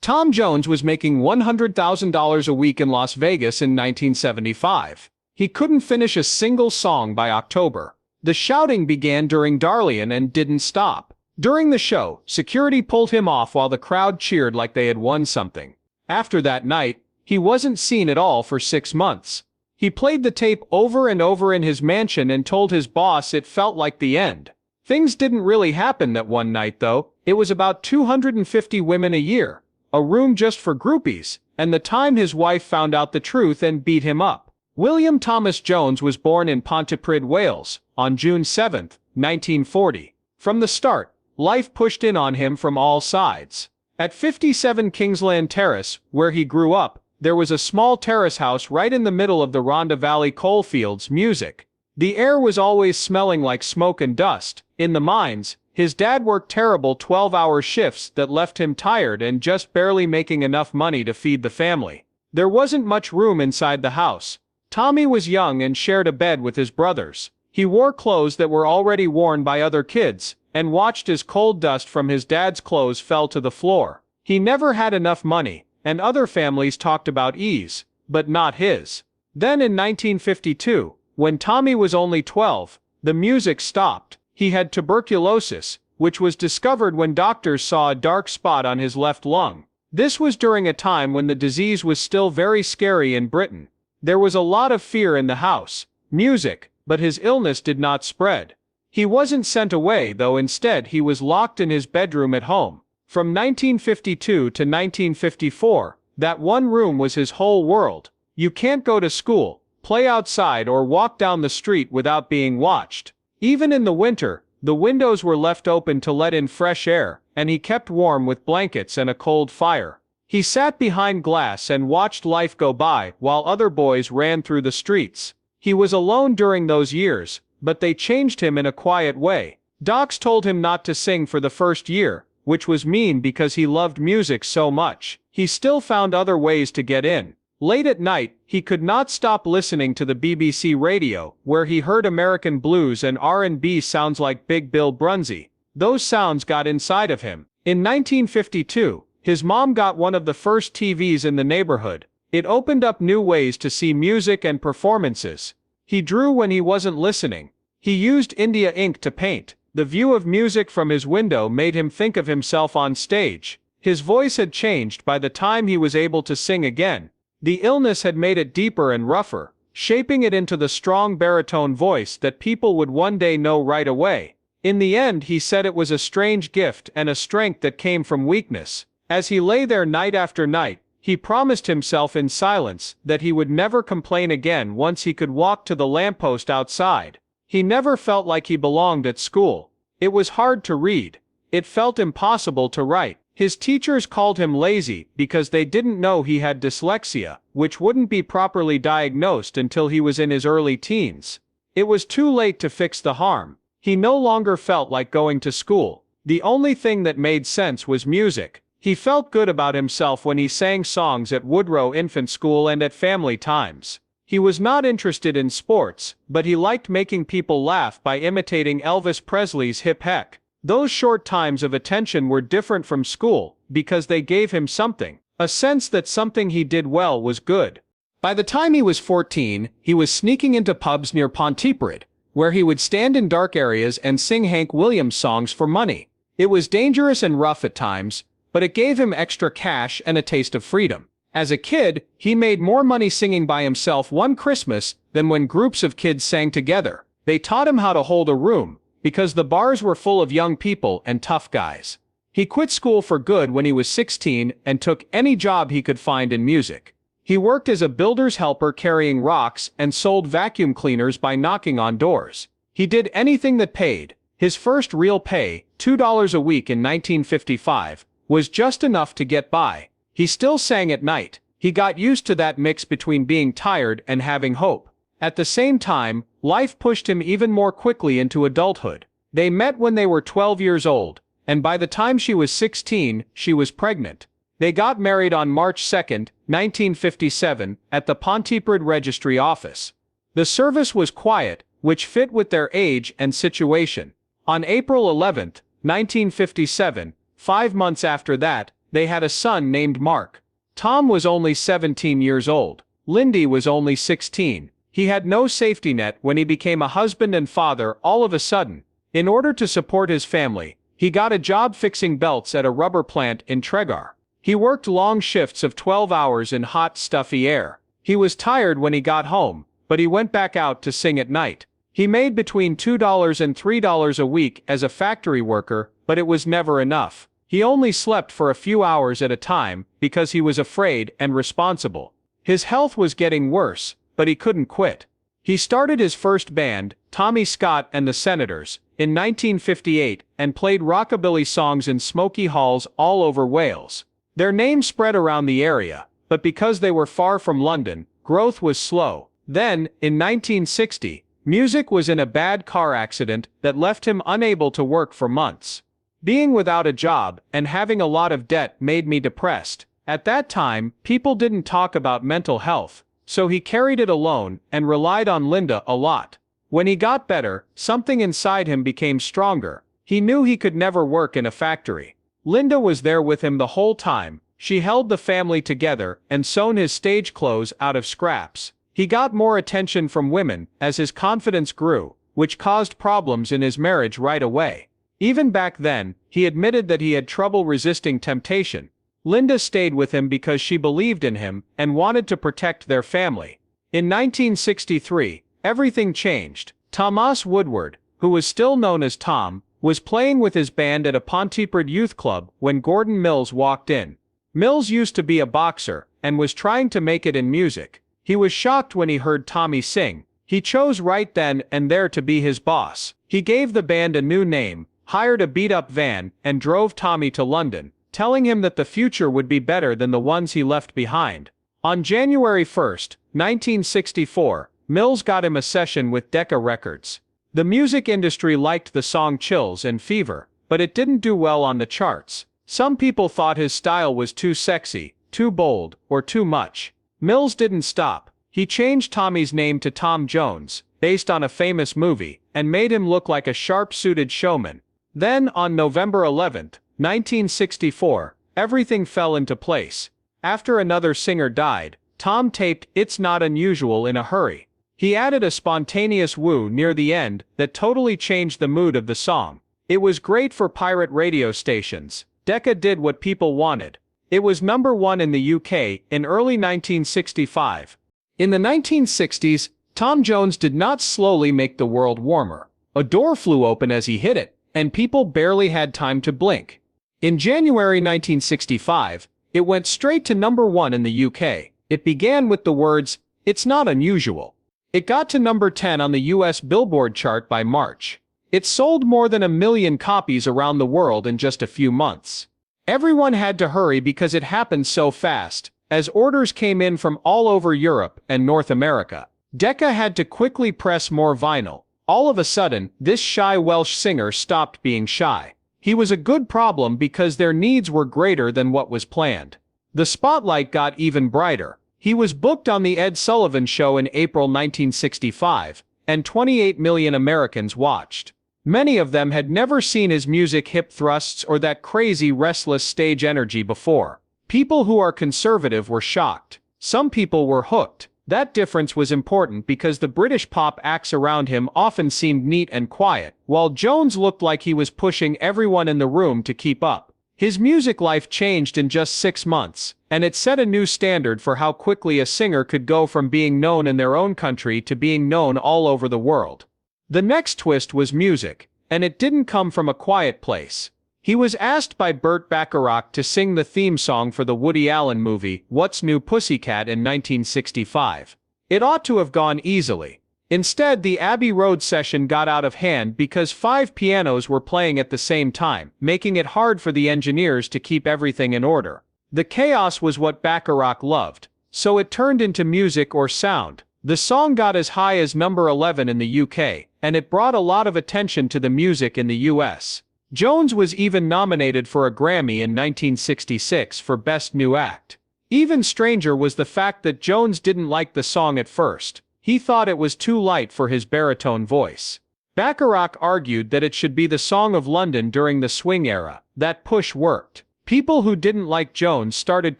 Tom Jones was making $100,000 a week in Las Vegas in 1975. He couldn't finish a single song by October. The shouting began during Darlene and didn't stop. During the show, security pulled him off while the crowd cheered like they had won something. After that night, he wasn't seen at all for 6 months. He played the tape over and over in his mansion and told his boss it felt like the end. Things didn't really happen that one night though. It was about 250 women a year, a room just for groupies, and the time his wife found out the truth and beat him up. William Thomas Jones was born in Pontypridd, Wales, on June 7, 1940. From the start, life pushed in on him from all sides. At 57 Kingsland Terrace, where he grew up, there was a small terrace house right in the middle of the Rhondda Valley coalfields. Music. The air was always smelling like smoke and dust. In the mines, his dad worked terrible 12-hour shifts that left him tired and just barely making enough money to feed the family. There wasn't much room inside the house. Tommy was young and shared a bed with his brothers. He wore clothes that were already worn by other kids, and watched as cold dust from his dad's clothes fell to the floor. He never had enough money, and other families talked about ease, but not his. Then in 1952, when Tommy was only 12, the music stopped. He had tuberculosis, which was discovered when doctors saw a dark spot on his left lung. This was during a time when the disease was still very scary in Britain. There was a lot of fear in the house. Music, but his illness did not spread. He wasn't sent away though. Instead he was locked in his bedroom at home. From 1952 to 1954, that one room was his whole world. You can't go to school, play outside or walk down the street without being watched. Even in the winter, the windows were left open to let in fresh air, and he kept warm with blankets and a cold fire. He sat behind glass and watched life go by while other boys ran through the streets. He was alone during those years, but they changed him in a quiet way. Docs told him not to sing for the first year, which was mean because he loved music so much. He still found other ways to get in. Late at night, he could not stop listening to the BBC radio, where he heard American blues and R&B sounds like Big Bill Brunsey. Those sounds got inside of him. In 1952, his mom got one of the first TVs in the neighborhood. It opened up new ways to see music and performances. He drew when he wasn't listening. He used India ink to paint. The view of music from his window made him think of himself on stage. His voice had changed by the time he was able to sing again. The illness had made it deeper and rougher, shaping it into the strong baritone voice that people would one day know right away. In the end, he said it was a strange gift and a strength that came from weakness. As he lay there night after night, he promised himself in silence that he would never complain again once he could walk to the lamppost outside. He never felt like he belonged at school. It was hard to read. It felt impossible to write. His teachers called him lazy because they didn't know he had dyslexia, which wouldn't be properly diagnosed until he was in his early teens. It was too late to fix the harm. He no longer felt like going to school. The only thing that made sense was music. He felt good about himself when he sang songs at Woodrow Infant School and at family times. He was not interested in sports, but he liked making people laugh by imitating Elvis Presley's Hip Heck. Those short times of attention were different from school, because they gave him something, a sense that something he did well was good. By the time he was 14, he was sneaking into pubs near Pontypridd, where he would stand in dark areas and sing Hank Williams songs for money. It was dangerous and rough at times, but it gave him extra cash and a taste of freedom. As a kid, he made more money singing by himself one Christmas than when groups of kids sang together. They taught him how to hold a room, because the bars were full of young people and tough guys. He quit school for good when he was 16 and took any job he could find in music. He worked as a builder's helper carrying rocks and sold vacuum cleaners by knocking on doors. He did anything that paid. His first real pay, $2 a week in 1955, was just enough to get by. He still sang at night. He got used to that mix between being tired and having hope. At the same time, life pushed him even more quickly into adulthood. They met when they were 12 years old, and by the time she was 16, she was pregnant. They got married on March 2, 1957, at the Pontypridd Registry Office. The service was quiet, which fit with their age and situation. On April 11, 1957, 5 months after that, They had a son named Mark. Tom was only 17 years old. Lindy was only 16. He had no safety net when he became a husband and father all of a sudden. In order to support his family, he got a job fixing belts at a rubber plant in Tregar. He worked long shifts of 12 hours in hot, stuffy air. He was tired when he got home, but he went back out to sing at night. He made between $2 and $3 a week as a factory worker, but it was never enough. He only slept for a few hours at a time because he was afraid and responsible. His health was getting worse, but he couldn't quit. He started his first band, Tommy Scott and the Senators, in 1958 and played rockabilly songs in smoky halls all over Wales. Their name spread around the area, but because they were far from London, growth was slow. Then, in 1960, music was in a bad car accident that left him unable to work for months. Being without a job and having a lot of debt made me depressed. At that time, people didn't talk about mental health, so he carried it alone and relied on Linda a lot. When he got better, something inside him became stronger. He knew he could never work in a factory. Linda was there with him the whole time. She held the family together and sewn his stage clothes out of scraps. He got more attention from women as his confidence grew, which caused problems in his marriage right away. Even back then, he admitted that he had trouble resisting temptation. Linda stayed with him because she believed in him and wanted to protect their family. In 1963, everything changed. Thomas Woodward, who was still known as Tom, was playing with his band at a Pontypridd youth club when Gordon Mills walked in. Mills used to be a boxer and was trying to make it in music. He was shocked when he heard Tommy sing. He chose right then and there to be his boss. He gave the band a new name, hired a beat-up van, and drove Tommy to London, telling him that the future would be better than the ones he left behind. On January 1, 1964, Mills got him a session with Decca Records. The music industry liked the song Chills and Fever, but it didn't do well on the charts. Some people thought his style was too sexy, too bold, or too much. Mills didn't stop. He changed Tommy's name to Tom Jones, based on a famous movie, and made him look like a sharp-suited showman. Then, on November 11, 1964, everything fell into place. After another singer died, Tom taped It's Not Unusual in a hurry. He added a spontaneous woo near the end that totally changed the mood of the song. It was great for pirate radio stations. Decca did what people wanted. It was number one in the UK in early 1965. In the 1960s, Tom Jones did not slowly make the world warmer. A door flew open as he hit it, and people barely had time to blink. In January 1965, it went straight to number one in the UK. It began with the words, "It's not unusual." It got to number 10 on the US Billboard chart by March. It sold more than 1 million copies around the world in just a few months. Everyone had to hurry because it happened so fast, as orders came in from all over Europe and North America. Decca had to quickly press more vinyl. All of a sudden, this shy Welsh singer stopped being shy. He was a good problem because their needs were greater than what was planned. The spotlight got even brighter. He was booked on The Ed Sullivan Show in April 1965, and 28 million Americans watched. Many of them had never seen his music hip thrusts or that crazy restless stage energy before. People who are conservative were shocked. Some people were hooked. That difference was important because the British pop acts around him often seemed neat and quiet, while Jones looked like he was pushing everyone in the room to keep up. His music life changed in just 6 months, and it set a new standard for how quickly a singer could go from being known in their own country to being known all over the world. The next twist was music, and it didn't come from a quiet place. He was asked by Burt Bacharach to sing the theme song for the Woody Allen movie, What's New Pussycat in 1965. It ought to have gone easily. Instead, the Abbey Road session got out of hand because 5 pianos were playing at the same time, making it hard for the engineers to keep everything in order. The chaos was what Bacharach loved, so it turned into music or sound. The song got as high as number 11 in the UK, and it brought a lot of attention to the music in the US. Jones was even nominated for a Grammy in 1966 for Best New Act. Even stranger was the fact that Jones didn't like the song at first. He thought it was too light for his baritone voice. Bacharach argued that it should be the Song of London during the swing era. That push worked. People who didn't like Jones started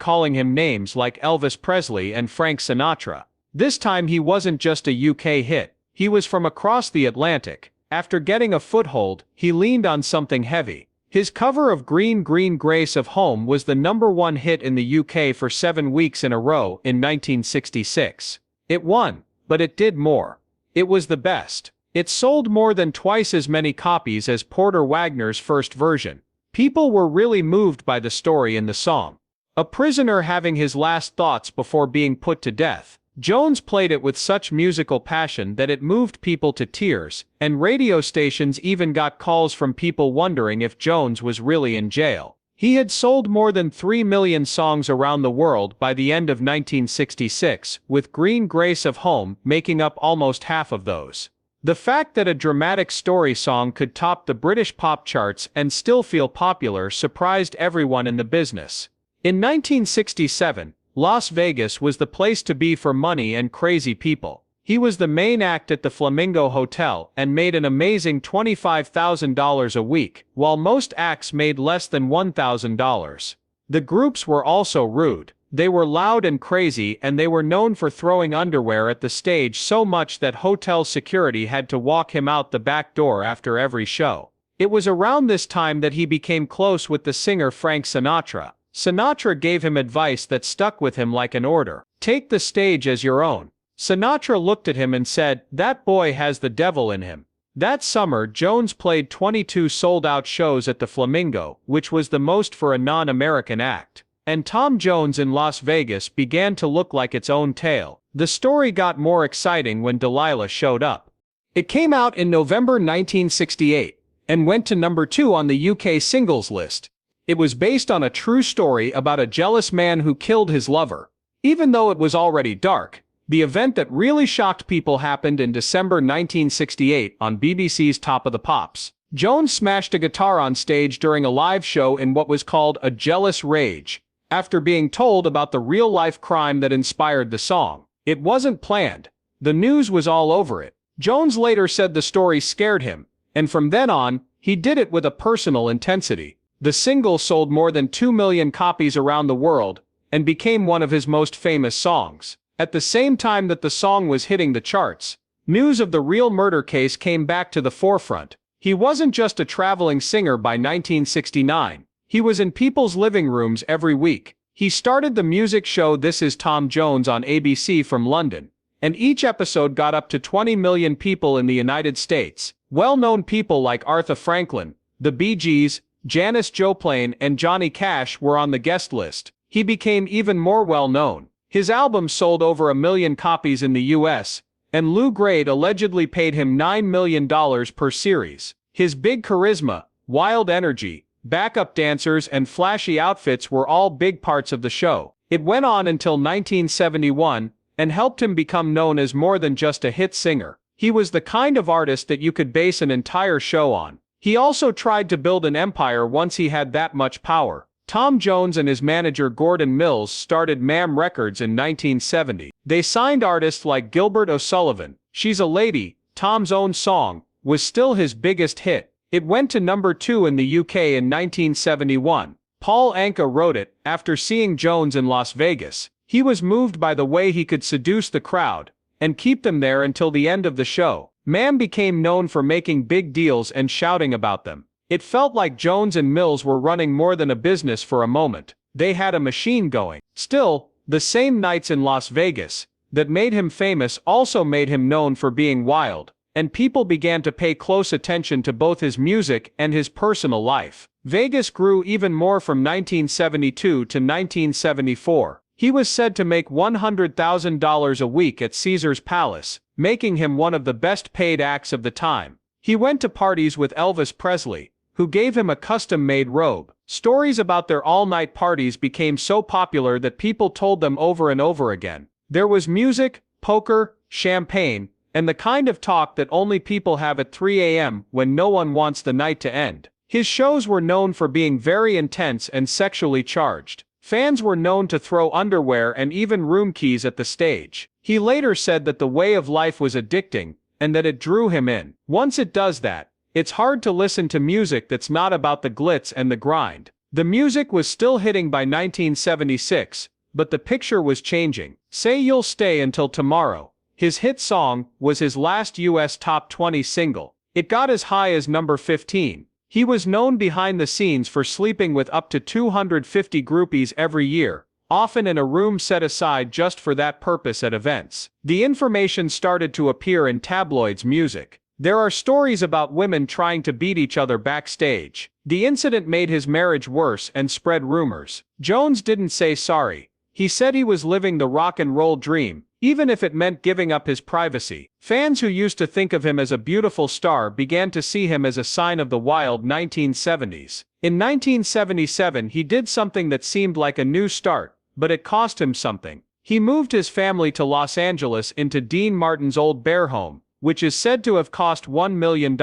calling him names like Elvis Presley and Frank Sinatra. This time he wasn't just a UK hit, he was from across the Atlantic. After getting a foothold, he leaned on something heavy. His cover of Green Green Grace of Home was the #1 hit in the UK for 7 weeks in a row in 1966. It won, but it did more. It was the best. It sold more than twice as many copies as Porter Wagner's first version. People were really moved by the story in the song. A prisoner having his last thoughts before being put to death. Jones played it with such musical passion that it moved people to tears, and radio stations even got calls from people wondering if Jones was really in jail. He had sold more than 3 million songs around the world by the end of 1966, with Green Grace of Home making up almost half of those. The fact that a dramatic story song could top the British pop charts and still feel popular surprised everyone in the business. In 1967, Las Vegas was the place to be for money and crazy people. He was the main act at the Flamingo Hotel and made an amazing $25,000 a week, while most acts made less than $1,000. The groups were also rude. They were loud and crazy, and they were known for throwing underwear at the stage so much that hotel security had to walk him out the back door after every show. It was around this time that he became close with the singer Frank Sinatra. Sinatra gave him advice that stuck with him like an order. Take the stage as your own. Sinatra looked at him and said, "That boy has the devil in him." That summer, Jones played 22 sold-out shows at the Flamingo, which was the most for a non-American act. And Tom Jones in Las Vegas began to look like its own tale. The story got more exciting when Delilah showed up. It came out in November 1968, and went to #2 on the UK singles list. It was based on a true story about a jealous man who killed his lover. Even though it was already dark, the event that really shocked people happened in December 1968 on BBC's Top of the Pops. Jones smashed a guitar on stage during a live show in what was called a jealous rage, after being told about the real-life crime that inspired the song. It wasn't planned. The news was all over it. Jones later said the story scared him, and from then on, he did it with a personal intensity. The single sold more than 2 million copies around the world, and became one of his most famous songs. At the same time that the song was hitting the charts, news of the real murder case came back to the forefront. He wasn't just a traveling singer by 1969. He was in people's living rooms every week. He started the music show This Is Tom Jones on ABC from London, and each episode got up to 20 million people in the United States. Well-known people like Aretha Franklin, the Bee Gees, Janis Joplin and Johnny Cash were on the guest list. He became even more well-known. His album sold over 1 million copies in the US, and Lou Grade allegedly paid him $9 million per series. His big charisma, wild energy, backup dancers and flashy outfits were all big parts of the show. It went on until 1971, and helped him become known as more than just a hit singer. He was the kind of artist that you could base an entire show on. He also tried to build an empire once he had that much power. Tom Jones and his manager Gordon Mills started Mam Records in 1970. They signed artists like Gilbert O'Sullivan. She's a Lady, Tom's own song, was still his biggest hit. It went to #2 in the UK in 1971. Paul Anka wrote it. After seeing Jones in Las Vegas, he was moved by the way he could seduce the crowd and keep them there until the end of the show. Mam became known for making big deals and shouting about them. It felt like Jones and Mills were running more than a business for a moment. They had a machine going. Still, the same nights in Las Vegas that made him famous also made him known for being wild, and people began to pay close attention to both his music and his personal life. Vegas grew even more from 1972 to 1974. He was said to make $100,000 a week at Caesar's Palace, making him one of the best-paid acts of the time. He went to parties with Elvis Presley, who gave him a custom-made robe. Stories about their all-night parties became so popular that people told them over and over again. There was music, poker, champagne, and the kind of talk that only people have at 3 a.m. when no one wants the night to end. His shows were known for being very intense and sexually charged. Fans were known to throw underwear and even room keys at the stage. He later said that the way of life was addicting, and that it drew him in. Once it does that, it's hard to listen to music that's not about the glitz and the grind. The music was still hitting by 1976, but the picture was changing. Say You'll Stay Until Tomorrow, his hit song, was his last US top 20 single. It got as high as number 15. He was known behind the scenes for sleeping with up to 250 groupies every year, often in a room set aside just for that purpose at events. The information started to appear in tabloids' music. There are stories about women trying to beat each other backstage. The incident made his marriage worse and spread rumors. Jones didn't say sorry. He said he was living the rock and roll dream, even if it meant giving up his privacy. Fans who used to think of him as a beautiful star began to see him as a sign of the wild 1970s. In 1977 he did something that seemed like a new start, but it cost him something. He moved his family to Los Angeles into Dean Martin's old bear home, which is said to have cost $1 million.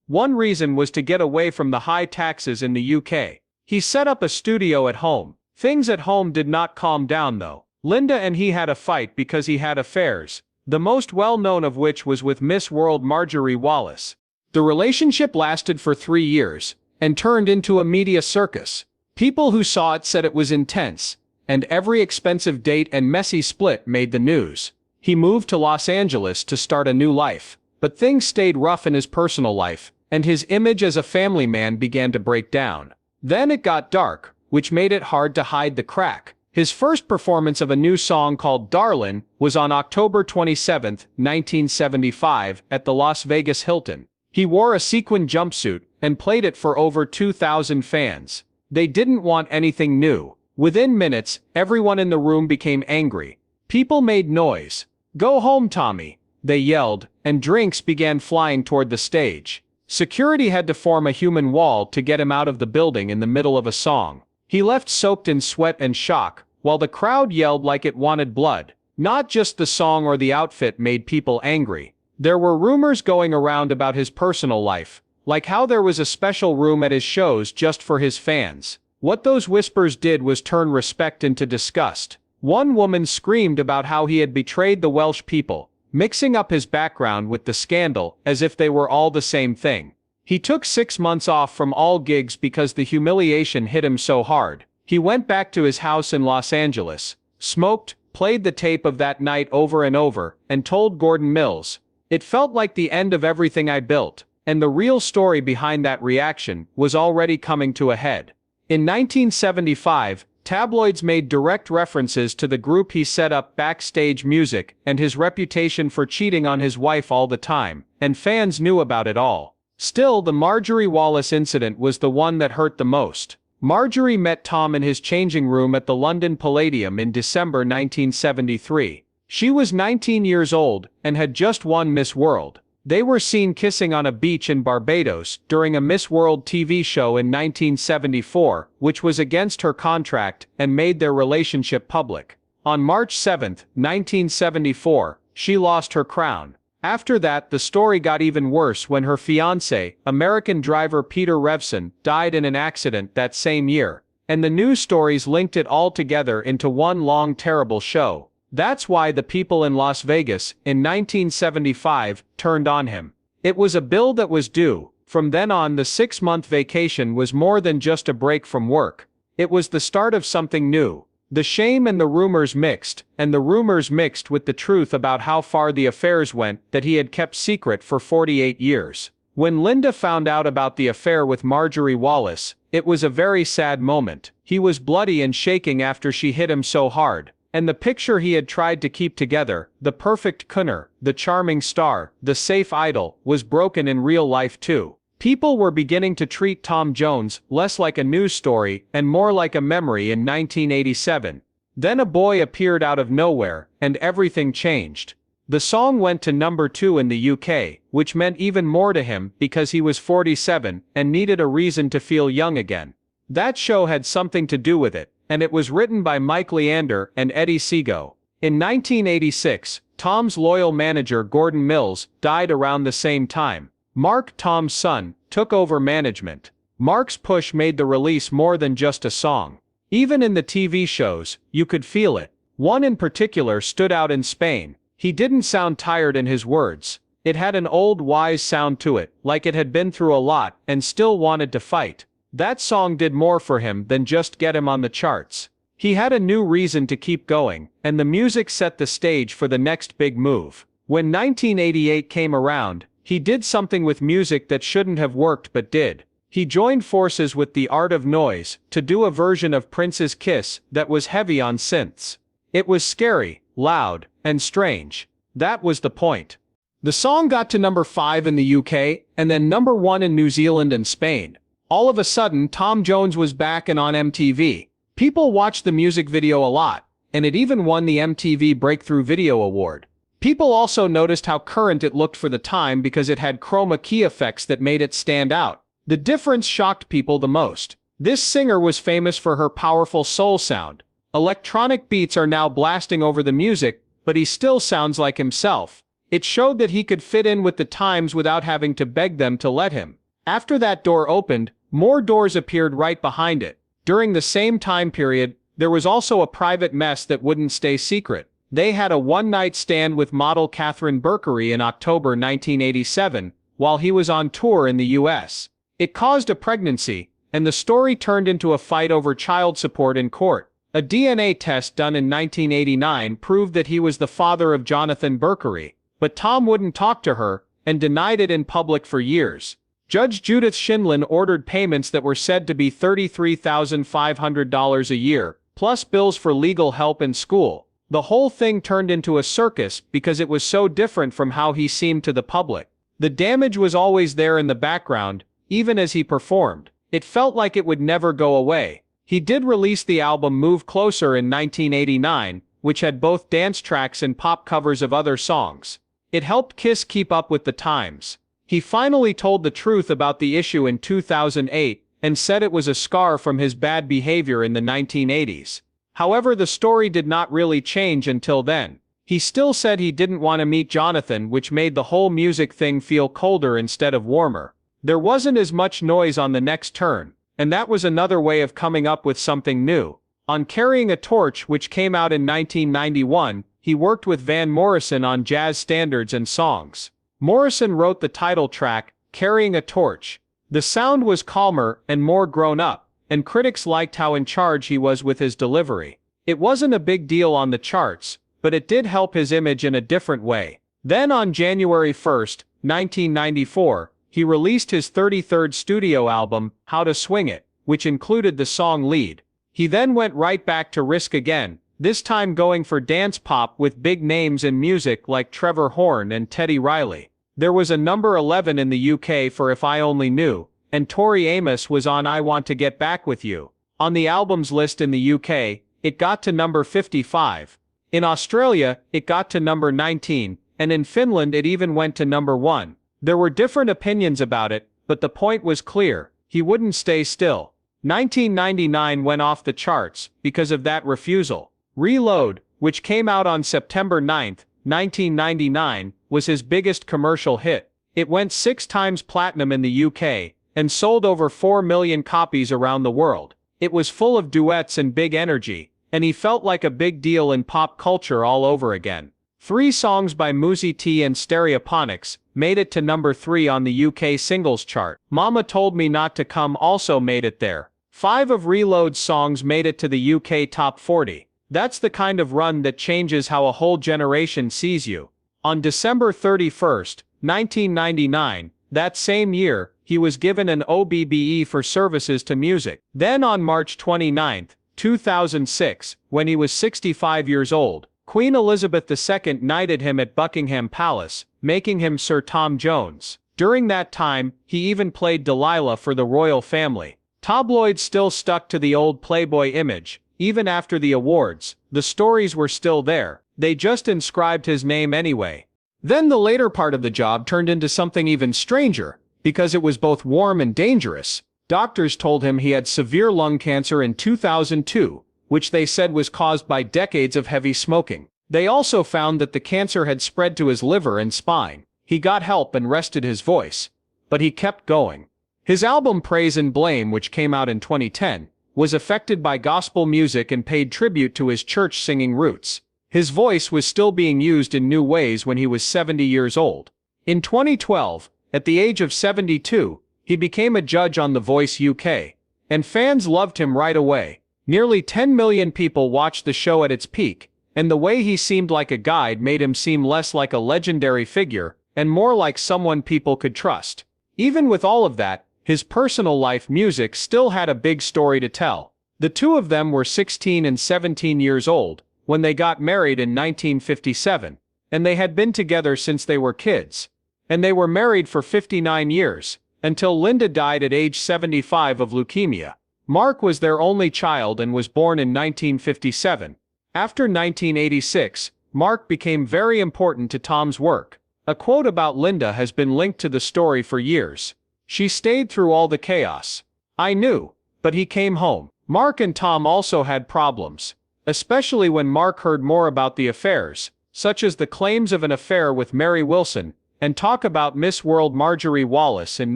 One reason was to get away from the high taxes in the UK. He set up a studio at home. Things at home did not calm down though. Linda and he had a fight because he had affairs, the most well-known of which was with Miss World Marjorie Wallace. The relationship lasted for 3 years, and turned into a media circus. People who saw it said it was intense, and every expensive date and messy split made the news. He moved to Los Angeles to start a new life, but things stayed rough in his personal life, and his image as a family man began to break down. Then it got dark, which made it hard to hide the crack. His first performance of a new song called Darlin' was on October 27, 1975, at the Las Vegas Hilton. He wore a sequin jumpsuit and played it for over 2,000 fans. They didn't want anything new. Within minutes, everyone in the room became angry. People made noise. "Go home, Tommy," they yelled, and drinks began flying toward the stage. Security had to form a human wall to get him out of the building in the middle of a song. He left soaked in sweat and shock, while the crowd yelled like it wanted blood. Not just the song or the outfit made people angry. There were rumors going around about his personal life, like how there was a special room at his shows just for his fans. What those whispers did was turn respect into disgust. One woman screamed about how he had betrayed the Welsh people, mixing up his background with the scandal as if they were all the same thing. He took 6 months off from all gigs because the humiliation hit him so hard. He went back to his house in Los Angeles, smoked, played the tape of that night over and over, and told Gordon Mills, "It felt like the end of everything I built," and the real story behind that reaction was already coming to a head. In 1975, tabloids made direct references to the group he set up Backstage Music and his reputation for cheating on his wife all the time, and fans knew about it all. Still, the Marjorie Wallace incident was the one that hurt the most. Marjorie met Tom in his changing room at the London Palladium in December 1973. She was 19 years old and had just won Miss World. They were seen kissing on a beach in Barbados during a Miss World TV show in 1974, which was against her contract and made their relationship public. On March 7, 1974, she lost her crown. After that, the story got even worse when her fiancé, American driver Peter Revson, died in an accident that same year, and the news stories linked it all together into one long terrible show. That's why the people in Las Vegas, in 1975, turned on him. It was a bill that was due. From then on, the 6-month vacation was more than just a break from work. It was the start of something new. The shame and the rumors mixed, and the rumors mixed with the truth about how far the affairs went that he had kept secret for 48 years. When Linda found out about the affair with Marjorie Wallace, it was a very sad moment. He was bloody and shaking after she hit him so hard. And the picture he had tried to keep together, the perfect Cunner, the charming star, the safe idol, was broken in real life too. People were beginning to treat Tom Jones less like a news story and more like a memory in 1987. Then a boy appeared out of nowhere, and everything changed. The song went to number 2 in the UK, which meant even more to him because he was 47 and needed a reason to feel young again. That show had something to do with it, and it was written by Mike Leander and Eddie Seago. In 1986, Tom's loyal manager Gordon Mills died around the same time. Mark, Tom's son, took over management. Mark's push made the release more than just a song. Even in the TV shows, you could feel it. One in particular stood out in Spain. He didn't sound tired in his words. It had an old wise sound to it, like it had been through a lot and still wanted to fight. That song did more for him than just get him on the charts. He had a new reason to keep going, and the music set the stage for the next big move. When 1988 came around, he did something with music that shouldn't have worked but did. He joined forces with The Art of Noise to do a version of Prince's Kiss that was heavy on synths. It was scary, loud, and strange. That was the point. The song got to number 5 in the UK, and then number 1 in New Zealand and Spain. All of a sudden, Tom Jones was back and on MTV. People watched the music video a lot, and it even won the MTV Breakthrough Video Award. People also noticed how current it looked for the time because it had chroma key effects that made it stand out. The difference shocked people the most. This singer was famous for her powerful soul sound. Electronic beats are now blasting over the music, but he still sounds like himself. It showed that he could fit in with the times without having to beg them to let him. After that door opened, more doors appeared right behind it. During the same time period, there was also a private mess that wouldn't stay secret. They had a one-night stand with model Catherine Berkery in October 1987, while he was on tour in the US. It caused a pregnancy, and the story turned into a fight over child support in court. A DNA test done in 1989 proved that he was the father of Jonathan Berkery, but Tom wouldn't talk to her, and denied it in public for years. Judge Judith Sheindlin ordered payments that were said to be $33,500 a year, plus bills for legal help and school. The whole thing turned into a circus because it was so different from how he seemed to the public. The damage was always there in the background, even as he performed. It felt like it would never go away. He did release the album Move Closer in 1989, which had both dance tracks and pop covers of other songs. It helped Kiss keep up with the times. He finally told the truth about the issue in 2008, and said it was a scar from his bad behavior in the 1980s. However, the story did not really change until then. He still said he didn't want to meet Jonathan, which made the whole music thing feel colder instead of warmer. There wasn't as much noise on the next turn, and that was another way of coming up with something new. On Carrying a Torch, which came out in 1991, he worked with Van Morrison on jazz standards and songs. Morrison wrote the title track, Carrying a Torch. The sound was calmer and more grown up, and critics liked how in charge he was with his delivery. It wasn't a big deal on the charts, but it did help his image in a different way. Then on January 1, 1994, he released his 33rd studio album, How to Swing It, which included the song Lead. He then went right back to Risk again, this time going for dance pop with big names in music like Trevor Horn and Teddy Riley. There was a number 11 in the UK for If I Only Knew, and Tori Amos was on I Want to Get Back With You. On the albums list in the UK, it got to number 55. In Australia, it got to number 19, and in Finland it even went to number 1. There were different opinions about it, but the point was clear: he wouldn't stay still. 1999 went off the charts because of that refusal. Reload, which came out on September 9, 1999, was his biggest commercial hit. It went 6 times platinum in the UK, and sold over 4 million copies around the world. It was full of duets and big energy, and he felt like a big deal in pop culture all over again. 3 songs by Muzi T and Stereophonics made it to number 3 on the UK singles chart. Mama Told Me Not to Come also made it there. 5 of Reload's songs made it to the UK top 40. That's the kind of run that changes how a whole generation sees you. On December 31, 1999, that same year, he was given an OBBE for services to music. Then on March 29, 2006, when he was 65 years old, Queen Elizabeth II knighted him at Buckingham Palace, making him Sir Tom Jones. During that time, he even played Delilah for the royal family. Tabloids still stuck to the old Playboy image. Even after the awards, the stories were still there. They just inscribed his name anyway. Then the later part of the job turned into something even stranger, because it was both warm and dangerous. Doctors told him he had severe lung cancer in 2002, which they said was caused by decades of heavy smoking. They also found that the cancer had spread to his liver and spine. He got help and rested his voice, but he kept going. His album Praise and Blame, which came out in 2010, was affected by gospel music and paid tribute to his church singing roots. His voice was still being used in new ways when he was 70 years old. In 2012, at the age of 72, he became a judge on The Voice UK. and fans loved him right away. Nearly 10 million people watched the show at its peak, and the way he seemed like a guide made him seem less like a legendary figure, and more like someone people could trust. Even with all of that, his personal life music still had a big story to tell. The two of them were 16 and 17 years old when they got married in 1957, and they had been together since they were kids. And they were married for 59 years, until Linda died at age 75 of leukemia. Mark was their only child and was born in 1957. After 1986, Mark became very important to Tom's work. A quote about Linda has been linked to the story for years. She stayed through all the chaos. I knew, but he came home. Mark and Tom also had problems, especially when Mark heard more about the affairs, such as the claims of an affair with Mary Wilson, and talk about Miss World Marjorie Wallace in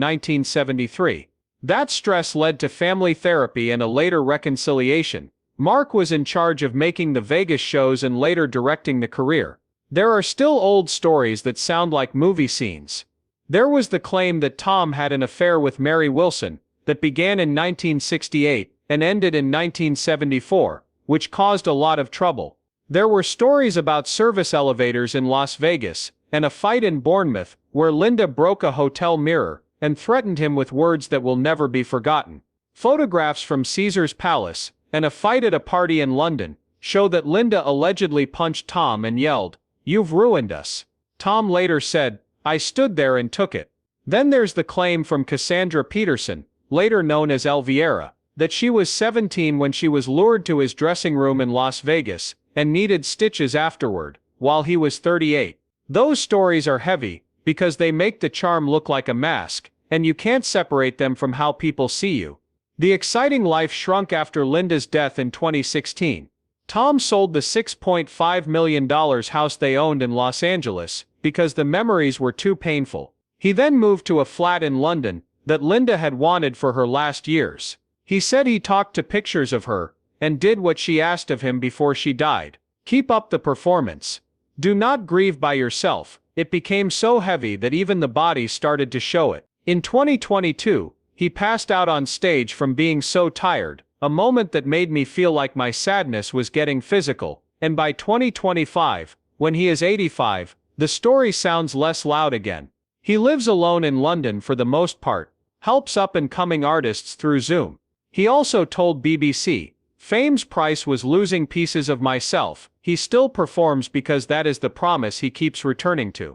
1973. That stress led to family therapy and a later reconciliation. Mark was in charge of making the Vegas shows and later directing the career. There are still old stories that sound like movie scenes. There was the claim that Tom had an affair with Mary Wilson, that began in 1968 and ended in 1974, which caused a lot of trouble. There were stories about service elevators in Las Vegas, and a fight in Bournemouth, where Linda broke a hotel mirror and threatened him with words that will never be forgotten. Photographs from Caesar's Palace, and a fight at a party in London, show that Linda allegedly punched Tom and yelled, "You've ruined us." Tom later said, "I stood there and took it." Then there's the claim from Cassandra Peterson, later known as Elvira, that she was 17 when she was lured to his dressing room in Las Vegas, and needed stitches afterward, while he was 38. Those stories are heavy, because they make the charm look like a mask, and you can't separate them from how people see you. The exciting life shrunk after Linda's death in 2016. Tom sold the $6.5 million house they owned in Los Angeles, because the memories were too painful. He then moved to a flat in London, that Linda had wanted for her last years. He said he talked to pictures of her, and did what she asked of him before she died. Keep up the performance. Do not grieve by yourself. It became so heavy that even the body started to show it. In 2022, he passed out on stage from being so tired, a moment that made me feel like my sadness was getting physical, and by 2025, when he is 85, the story sounds less loud again. He lives alone in London for the most part, helps up-and-coming artists through Zoom. He also told BBC, "Fame's price was losing pieces of myself. He still performs because that is the promise he keeps returning to."